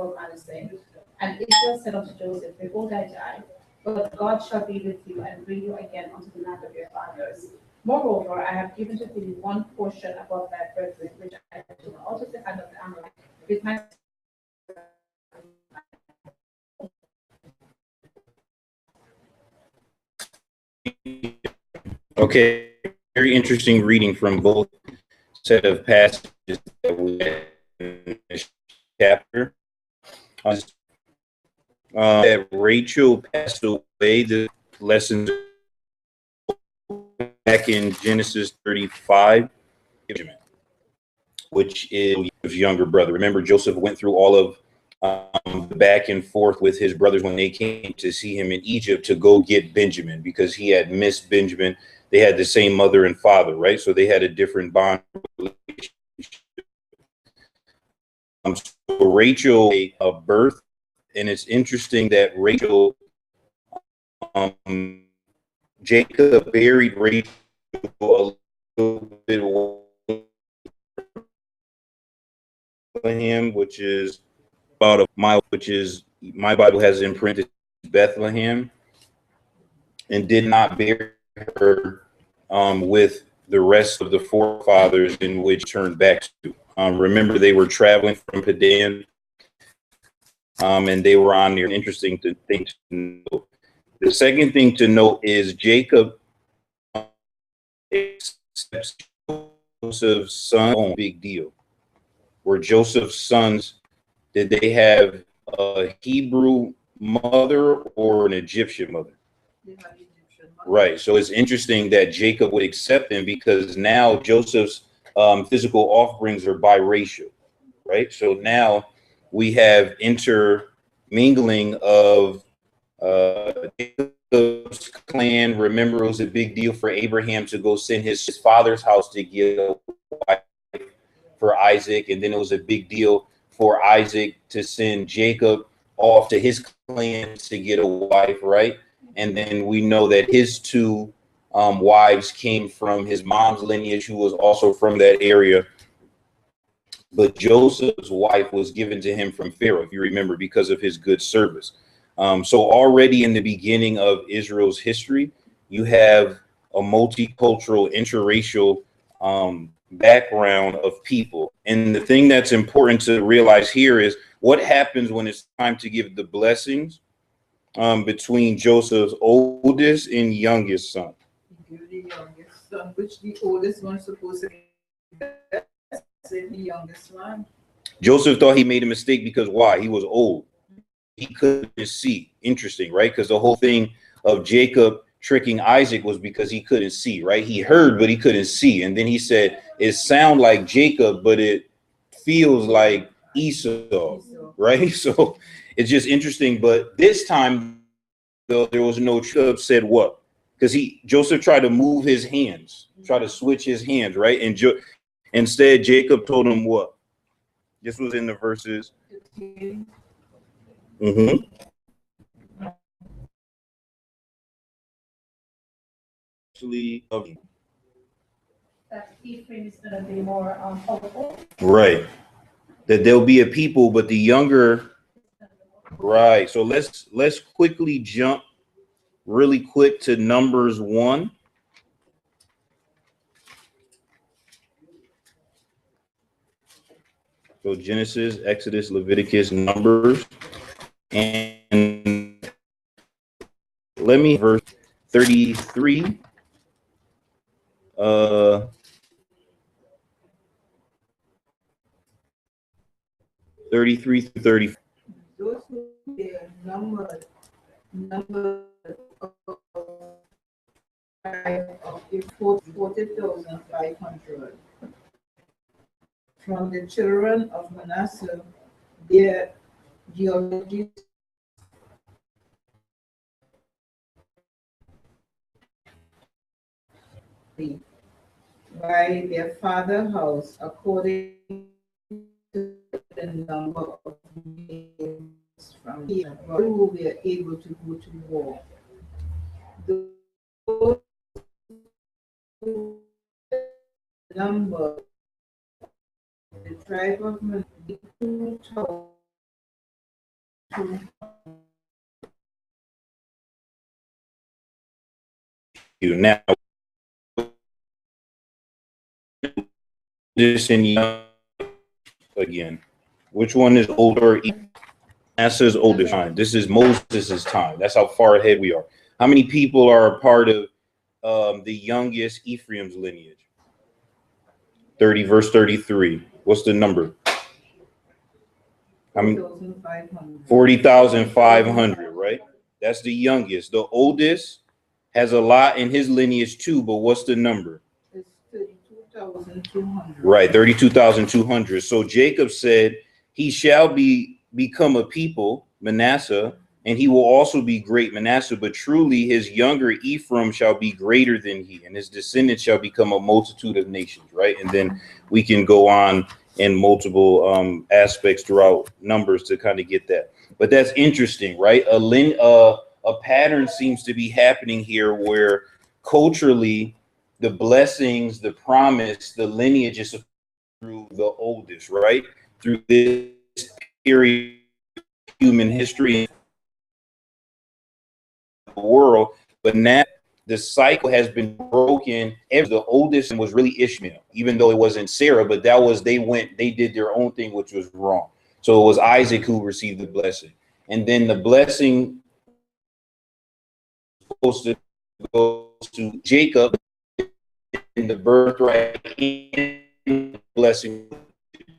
Manasseh. And Israel said unto Joseph, behold, I die, but God shall be with you and bring you again unto the land of your fathers. Moreover, I have given to thee one portion above thy brethren, which I took out of the hand of the Amorite, with my Okay, very interesting reading from both set of passages that we had in this chapter. That Rachel passed away, the lessons back in Genesis 35, which is his younger brother. Remember, Joseph went through all of the back and forth with his brothers when they came to see him in Egypt to go get Benjamin because he had missed Benjamin. They had the same mother and father, right? So they had a different bond relationship. So Rachel, a birth, and it's interesting that Rachel, Jacob buried Rachel a little bit Bethlehem, which is about a mile, which is my Bible has imprinted Bethlehem, and did not bury her with the rest of the forefathers in which turned back to. Remember, they were traveling from Padan, and they were on there. Interesting thing to know. The second thing to note is Jacob accepts Joseph's son. Big deal. Were Joseph's sons, did they have a Hebrew mother or an Egyptian mother? Right. So it's interesting that Jacob would accept them because now Joseph's physical offsprings are biracial, right? So now we have intermingling of Jacob's clan. Remember, it was a big deal for Abraham to go send his father's house to get a wife for Isaac, and then it was a big deal for Isaac to send Jacob off to his clan to get a wife, right? And then we know that his two wives came from his mom's lineage, who was also from that area. But Joseph's wife was given to him from Pharaoh, if you remember, because of his good service. So already in the beginning of Israel's history, you have a multicultural, interracial background of people. And the thing that's important to realize here is what happens when it's time to give the blessings between Joseph's oldest and youngest son. Give the youngest son, which the oldest one supposed to say the youngest one. Joseph thought he made a mistake because why? He was old. He couldn't see. Interesting, right? Because the whole thing of Jacob tricking Isaac was because he couldn't see, right? He heard, but he couldn't see. And then he said, it sounds like Jacob, but it feels like Esau, right? So it's just interesting. But this time, though, there was no Jacob said what? Because Joseph tried to move his hands, try to switch his hands, right? And instead, Jacob told him what? This was in the verses. Actually, that Ephraim is going to be more powerful. right. That there'll be a people, but the younger. Right. So let's quickly jump really quick to Numbers 1. So Genesis, Exodus, Leviticus, Numbers, and let me verse 33. 33 through 34. Those who were numbered of the 40,500. From the children of Manasseh, their genealogies by their father's house, according to the number of names from here, who were able to go to war. Those who number the tribe of Manasseh, Now, this in young again. Which one is older? Manasseh's older time. This is Moses' time. That's how far ahead we are. How many people are a part of the youngest Ephraim's lineage? 30, verse 33. What's the number? I mean, 40,500, right? That's the youngest. The oldest has a lot in his lineage too, but what's the number? It's 32,200. Right, 32,200. So Jacob said, he shall become a people, Manasseh, and he will also be great, Manasseh, but truly his younger Ephraim shall be greater than he, and his descendants shall become a multitude of nations, right? And then we can go on in multiple aspects throughout Numbers to kind of get that. But that's interesting, right? A pattern seems to be happening here where culturally the blessings, the promise, the lineage is through the oldest, right? Through this period of human history in the world. But now the cycle has been broken. The oldest was really Ishmael, even though it wasn't Sarah, but they did their own thing, which was wrong. So it was Isaac who received the blessing. And then the blessing was supposed to go to Jacob in the birthright and blessing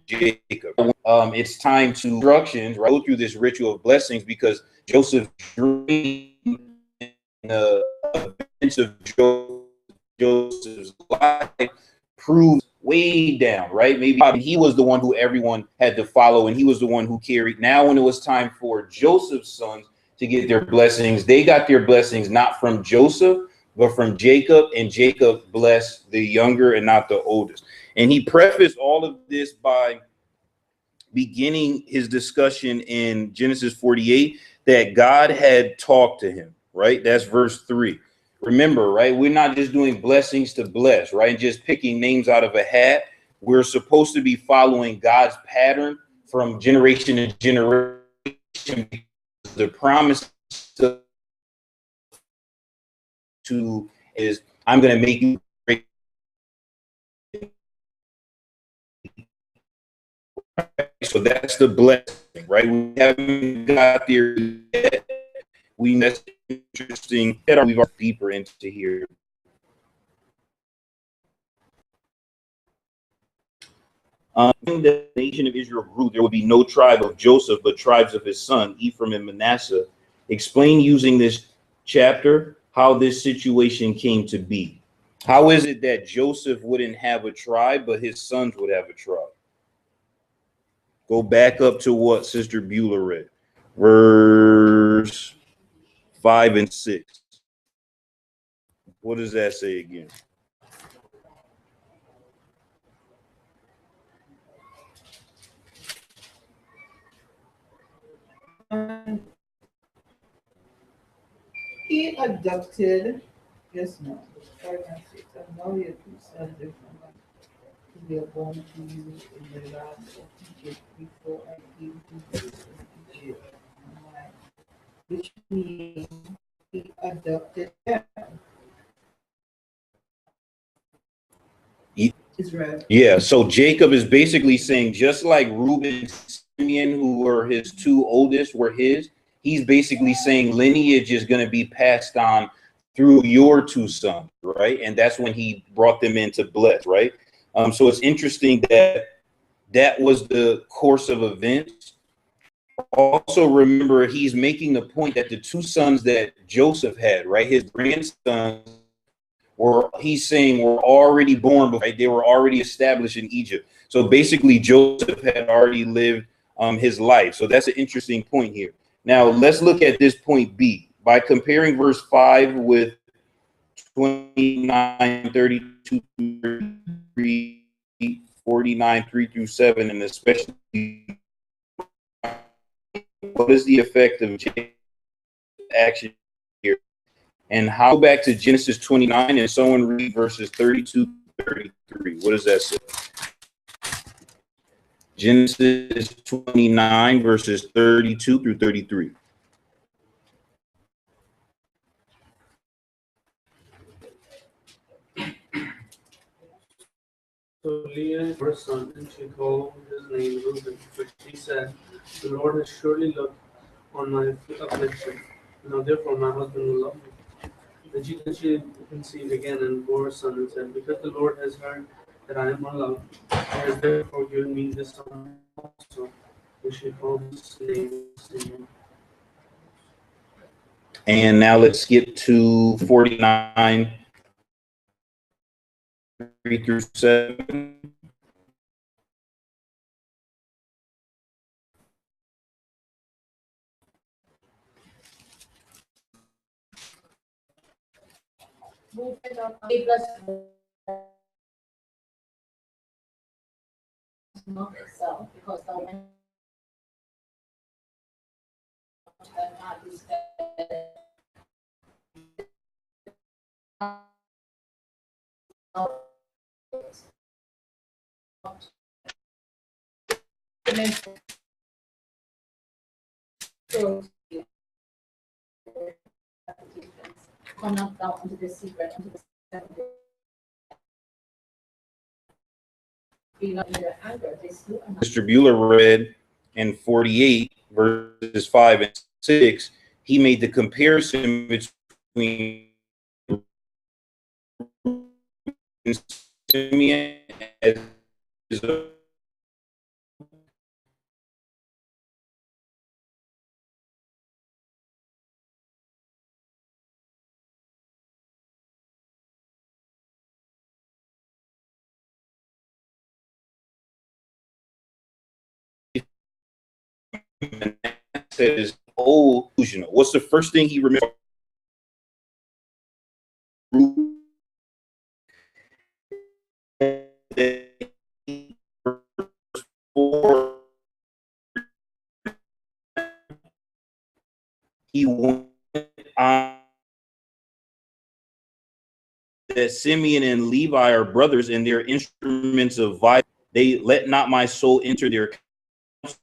Jacob. It's time to instructions, right? Go through this ritual of blessings because Joseph's dream the events of Joseph's life proves way down, right? Maybe he was the one who everyone had to follow, and he was the one who carried. Now, when it was time for Joseph's sons to get their blessings, they got their blessings not from Joseph, but from Jacob, and Jacob blessed the younger and not the oldest. And he prefaced all of this by beginning his discussion in Genesis 48 that God had talked to him, right? That's verse 3. Remember, right? We're not just doing blessings to bless, right? And just picking names out of a hat. We're supposed to be following God's pattern from generation to generation. The promise to is, I'm going to make you great. So that's the blessing, right? We haven't got there yet. That's interesting. We've got deeper into here. When the nation of Israel grew, there would be no tribe of Joseph, but tribes of his son, Ephraim and Manasseh. Explain using this chapter how this situation came to be. How is it that Joseph wouldn't have a tribe, but his sons would have a tribe? Go back up to what Sister Beulah read. Verse 5 and 6. What does that say again? He adopted, yes, no, 5 and 6. And now your two sons are from we are born to you in the land of Egypt before I came to you in Egypt. Which means he adopted them. Israel. Yeah, so Jacob is basically saying, just like Reuben and Simeon, who were his two oldest, were his, he's basically saying lineage is going to be passed on through your two sons, right? And that's when he brought them into bless, right? So it's interesting that that was the course of events. Also, remember, he's making the point that the two sons that Joseph had, right, his grandsons, he's saying were already born, right? They were already established in Egypt. So basically, Joseph had already lived his life. So that's an interesting point here. Now, let's look at this point B. By comparing verse 5 with 29, 32, 33, 49, 3 through 7, and especially what is the effect of action here? And how back to Genesis 29 and someone read verses 32, 33. What does that say? Genesis 29, verses 32 through 33. So Leah bore a son, and she called his name Reuben. But she said, "The Lord has surely looked on my affliction. Now therefore my husband will love me." Then she conceived again and bore a son, and said, "Because the Lord has heard that I am unloved, he has therefore given me this son also." And she called his name Simeon. And now let's skip to 49, 3 through 7. Movement of A plus not itself, because the woman not is come not down into the secret, into the secret. Be not in their anger, they slew another. Mr. Bueller read in 48, verses 5 and 6, he made the comparison between Simeon as a says, oh, what's the first thing he remembers? He went on that Simeon and Levi are brothers, and their instruments of violence. They let not my soul enter their counsel.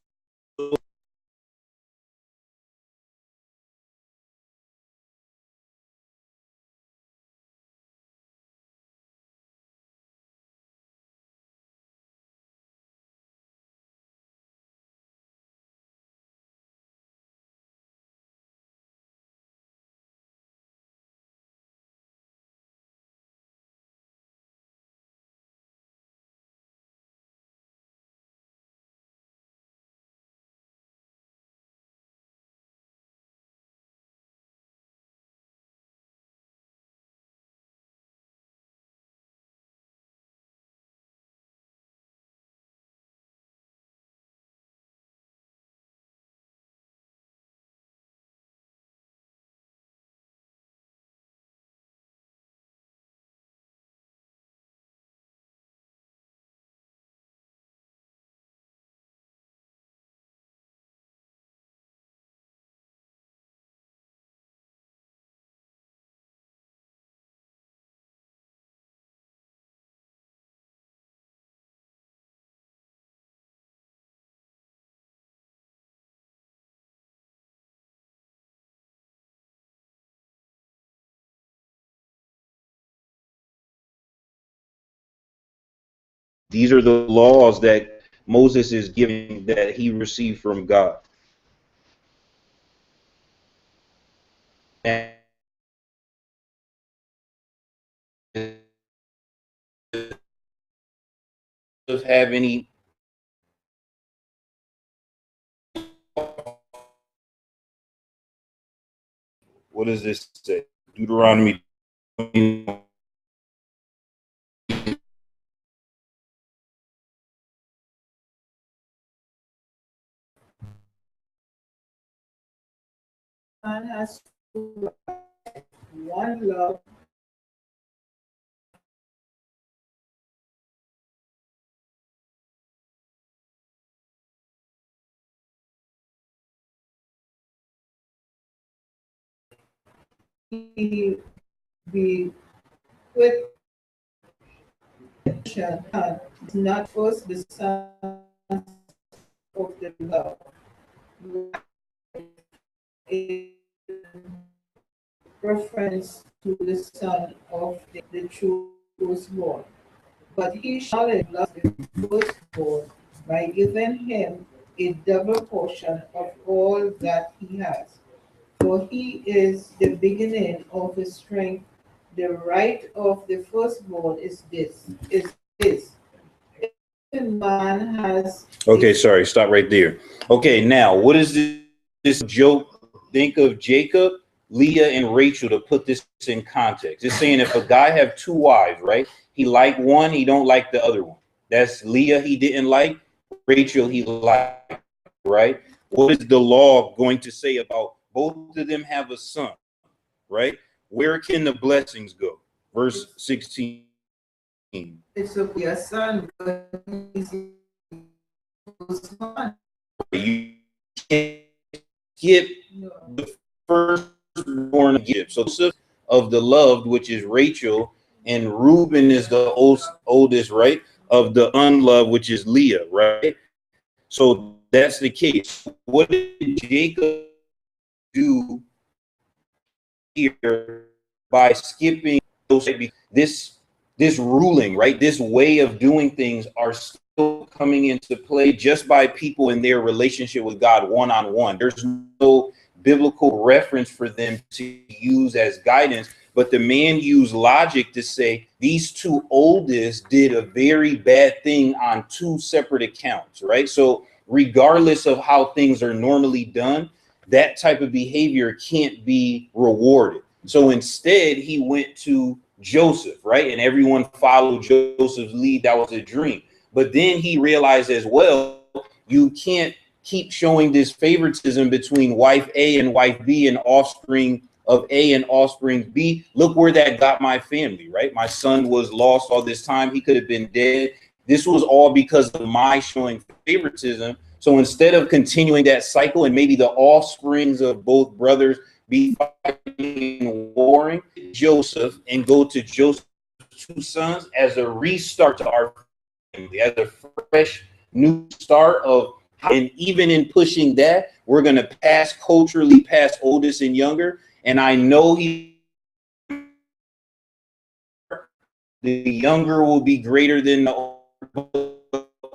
These are the laws that Moses is giving that he received from God. And does have any what does this say? Deuteronomy 21. Man has one love. Be with not first the son of the love. In reference to the son of the true firstborn. But he shall bless the firstborn by giving him a double portion of all that he has. For he is the beginning of his strength. The right of the firstborn is this. If a man has Okay, sorry, stop right there. Okay, now what is this joke? Think of Jacob, Leah, and Rachel to put this in context. It's saying if a guy have two wives, right? He like one, he don't like the other one. That's Leah he didn't like, Rachel he liked, right? What is the law going to say about both of them have a son, right? Where can the blessings go? Verse 16. it's of your son, but he's your son. You can't skip No. the firstborn gift. So Joseph of the loved, which is Rachel, and Reuben is the oldest, right? Of the unloved, which is Leah, right? So that's the case. What did Jacob do here by skipping those? This ruling, right? This way of doing things are still coming into play just by people in their relationship with God one-on-one. There's no biblical reference for them to use as guidance, but the man used logic to say these two oldest did a very bad thing on two separate accounts, right? So regardless of how things are normally done, that type of behavior can't be rewarded. So instead, he went to Joseph, right? And everyone followed Joseph's lead. That was a dream. But then he realized as well, you can't keep showing this favoritism between wife A and wife B and offspring of A and offspring B. Look where that got my family, right? My son was lost all this time. He could have been dead. This was all because of my showing favoritism. So instead of continuing that cycle and maybe the offsprings of both brothers be fighting and warring, Joseph and go to Joseph's two sons as a restart to our family, as a fresh new start of, and even in pushing that, we're going to pass culturally past oldest and younger. And I know the younger will be greater than the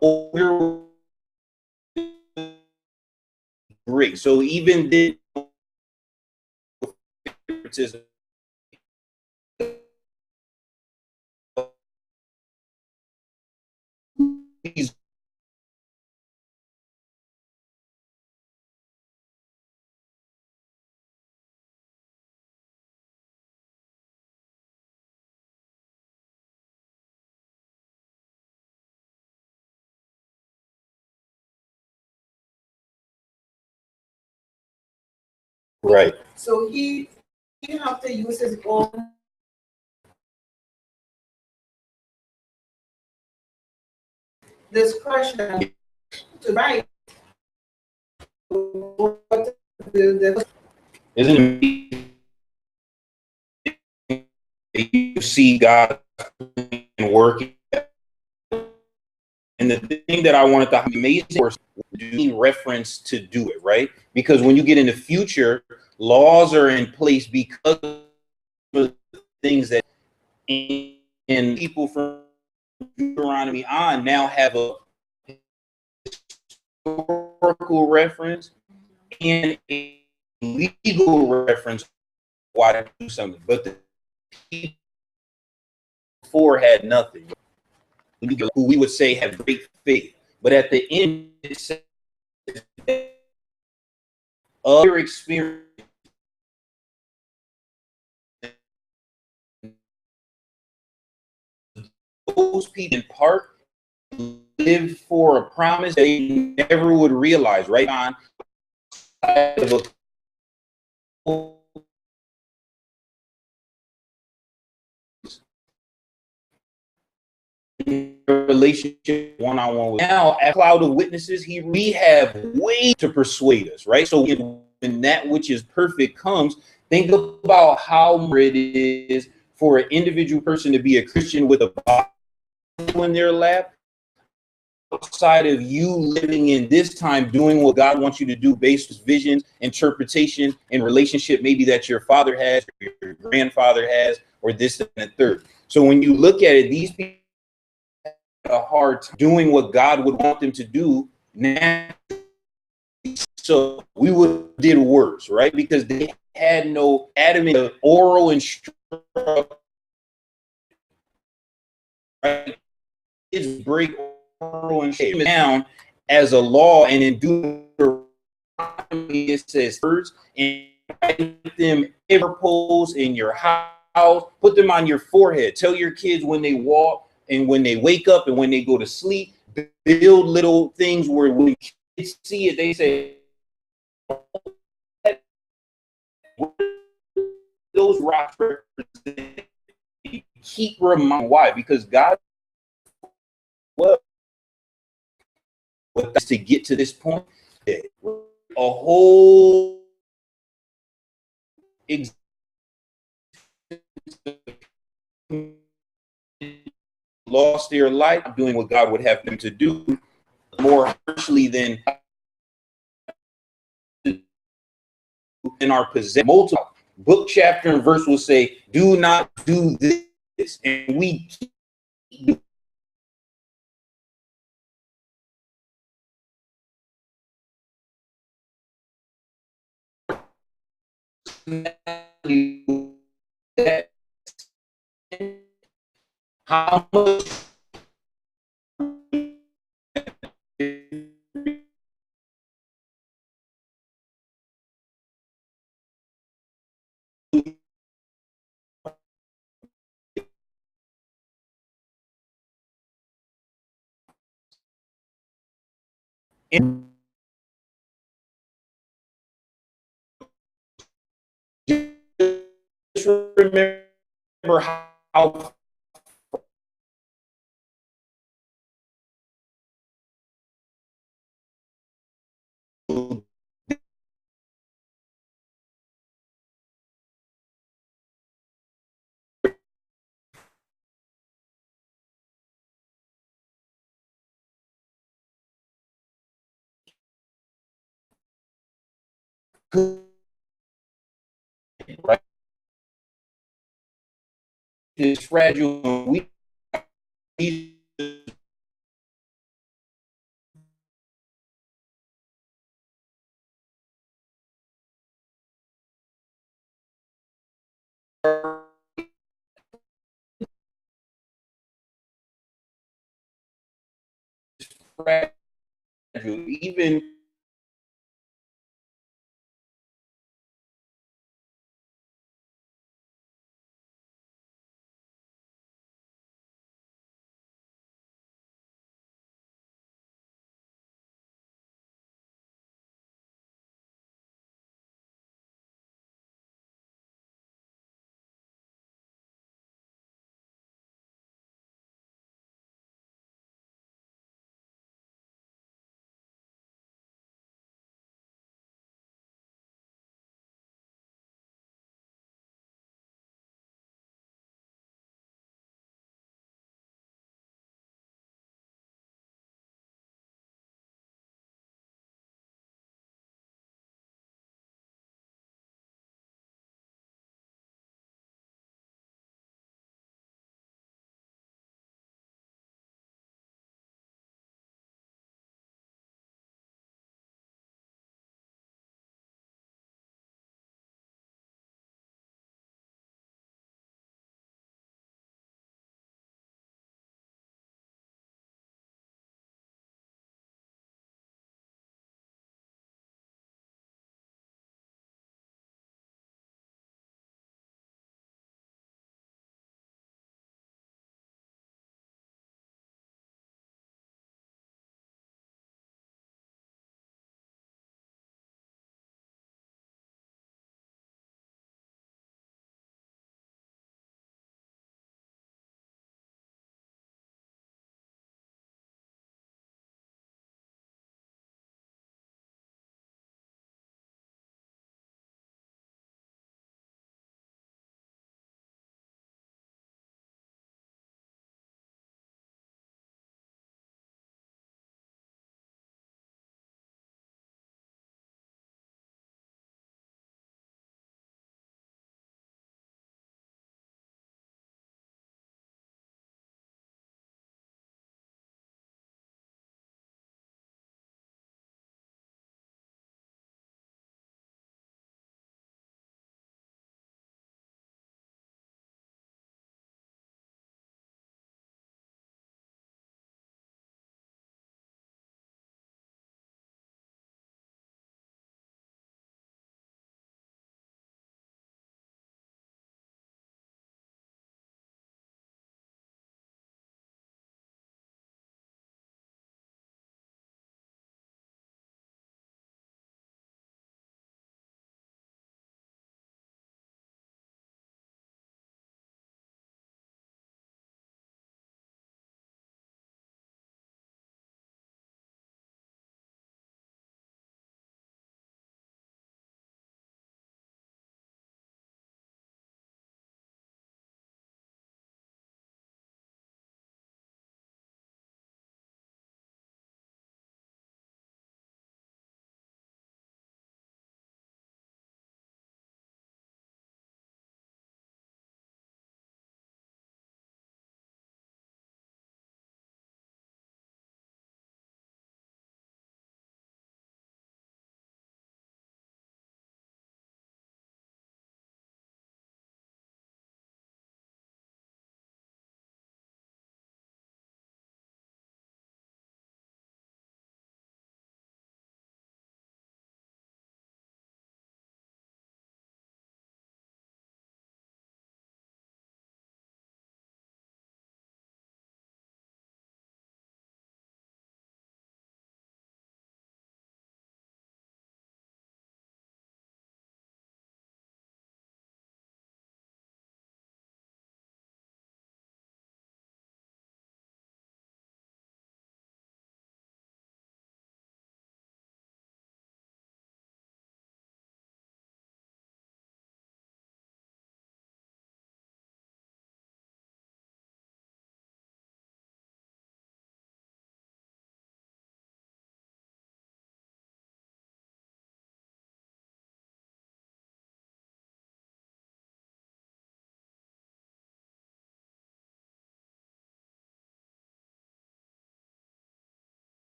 older. Great. So even then, he's right. So he have to use his own discretion to write. Isn't it? You see God working, and the thing that I wanted to amazing was do reference to do it, right? Because when you get in the future, laws are in place because of things that, and people from Deuteronomy on now have a historical reference and a legal reference why to do something, but the people before had nothing. Who we would say have great faith, but at the end, it says other experience. Those people in part live for a promise they never would realize, right? On relationship one-on-one with. Now, a cloud of witnesses, we have way to persuade us, right? So when that which is perfect comes, think about how it is for an individual person to be a Christian with a Bible in their lap outside of you living in this time, doing what God wants you to do based on visions, interpretation, and relationship maybe that your father has, or your grandfather has, or this and the third. So when you look at it, these people have a hard time doing what God would want them to do now. So we would have did worse, right? Because they had no adamant oral instruction, right? Kids break oral instruction down as a law, and in Deuteronomy it says first, and write them ever poles in your house, put them on your forehead. Tell your kids when they walk and when they wake up and when they go to sleep, build little things where when kids see it, they say, those rocks represent. Keep reminding why? Because God was to get to this point. A whole lost their life doing what God would have them to do more harshly than in our possession. Multiple book, chapter, and verse will say, do not do this. And we keep that. How much just remember how good, right? It's fragile. We fragile. Even